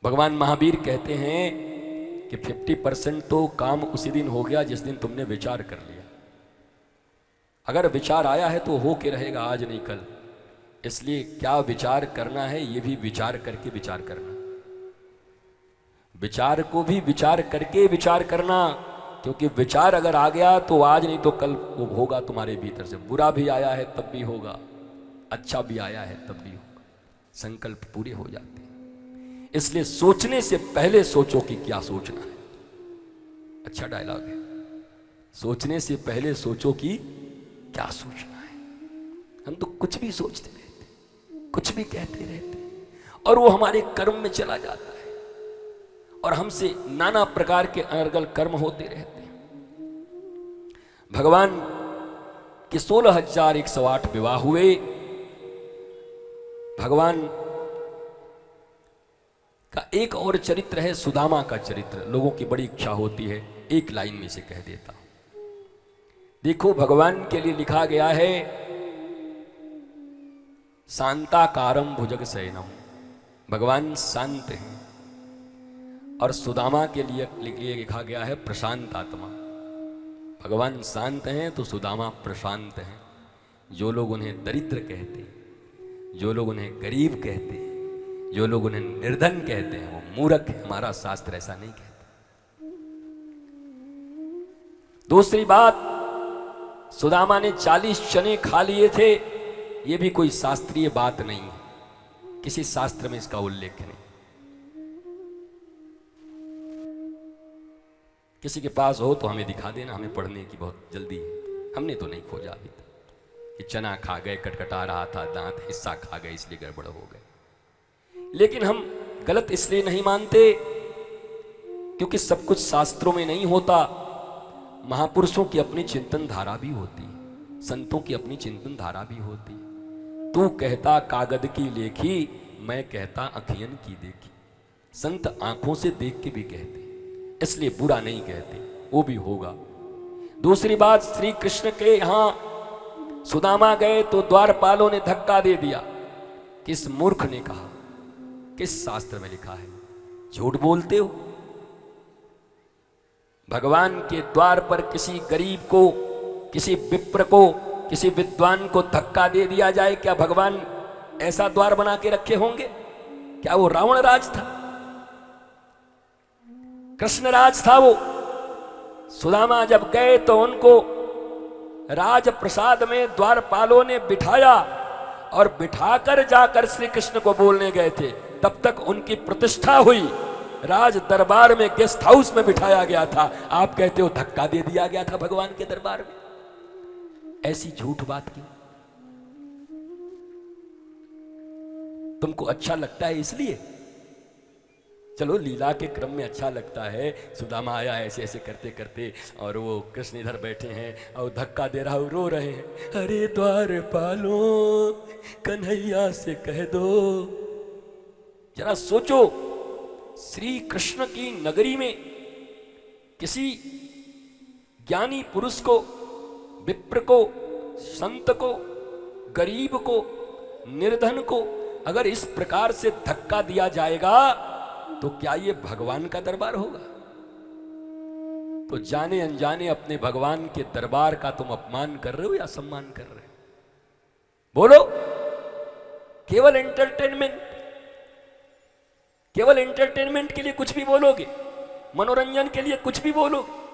भगवान महावीर कहते हैं कि 50% तो काम उसी दिन हो गया जिस दिन तुमने विचार कर लिया। अगर विचार आया है तो हो के रहेगा, आज नहीं कल। इसलिए क्या विचार करना है ये भी विचार करके विचार करना, विचार को भी विचार करके विचार करना, क्योंकि विचार अगर आ गया तो आज नहीं तो कल वो होगा तुम्हारे भीतर से। बुरा भी आया है तब भी होगा, अच्छा भी आया है तब भी होगा, संकल्प पूरे हो जाते हैं। इसलिए सोचने से पहले सोचो कि क्या सोचना है। अच्छा डायलॉग है, सोचने से पहले सोचो कि क्या सोचना है। हम तो कुछ भी सोचते रहते, कुछ भी कहते रहते, और वो हमारे कर्म में चला जाता है और हमसे नाना प्रकार के अनर्गल कर्म होते रहते हैं। भगवान के 16,108 विवाह हुए। भगवान का एक और चरित्र है सुदामा का चरित्र। लोगों की बड़ी इच्छा होती है, एक लाइन में से कह देता हूं। देखो, भगवान के लिए लिखा गया है शांताकारम भुजग शयनम, भगवान शांत हैं। और सुदामा के लिए लिखा गया है प्रशांत आत्मा। भगवान शांत हैं तो सुदामा प्रशांत हैं। जो लोग उन्हें दरिद्र कहते हैं, जो लोग उन्हें गरीब कहते हैं, जो लोग उन्हें निर्धन कहते हैं, वो मूर्ख है। हमारा शास्त्र ऐसा नहीं कहता। दूसरी बात, सुदामा ने 40 चने खा लिए थे, ये भी कोई शास्त्रीय बात नहीं है, किसी शास्त्र में इसका उल्लेख नहीं। किसी के पास हो तो हमें दिखा देना, हमें पढ़ने की बहुत जल्दी है। हमने तो नहीं खोजा अभी तक कि चना खा गए, कटकटा रहा था, दांत हिस्सा खा गए इसलिए गड़बड़ हो गए। लेकिन हम गलत इसलिए नहीं मानते क्योंकि सब कुछ शास्त्रों में नहीं होता। महापुरुषों की अपनी चिंतन धारा भी होती है, संतों की अपनी चिंतन धारा भी होती है। तू कहता कागद की लेखी, मैं कहता अखियन की देखी। संत आंखों से देख के भी कहते, इसलिए बुरा नहीं कहते, वो भी होगा। दूसरी बात, श्री कृष्ण के यहां सुदामा गए तो द्वारपालों ने धक्का दे दिया। किस मूर्ख ने कहा? किस शास्त्र में लिखा है? झूठ बोलते हो। भगवान के द्वार पर किसी गरीब को, किसी विप्र को, किसी विद्वान को धक्का दे दिया जाए, क्या भगवान ऐसा द्वार बना के रखे होंगे? क्या वो रावण राज था? कृष्ण राज था वो। सुदामा जब गए तो उनको राज प्रसाद में द्वारपालों ने बिठाया और बिठाकर जाकर श्री कृष्ण को बोलने गए थे। तब तक उनकी प्रतिष्ठा हुई, राज दरबार में, गेस्ट हाउस में बिठाया गया था। आप कहते हो धक्का दे दिया गया था भगवान के दरबार में। ऐसी झूठ बात की। तुमको अच्छा लगता है इसलिए? चलो, लीला के क्रम में अच्छा लगता है। सुदामा आया ऐसे ऐसे करते करते, और वो कृष्ण इधर बैठे हैं और धक्का दे रहा, रो रहे हैं, अरे द्वारपालो कन्हैया से कह दो। जरा सोचो, श्री कृष्ण की नगरी में किसी ज्ञानी पुरुष को, विप्र को, संत को, गरीब को, निर्धन को अगर इस प्रकार से धक्का दिया जाएगा तो क्या ये भगवान का दरबार होगा? तो जाने अनजाने अपने भगवान के दरबार का तुम अपमान कर रहे हो या सम्मान कर रहे हो? बोलो। केवल एंटरटेनमेंट, केवल एंटरटेनमेंट के लिए कुछ भी बोलोगे, मनोरंजन के लिए कुछ भी बोलोगे।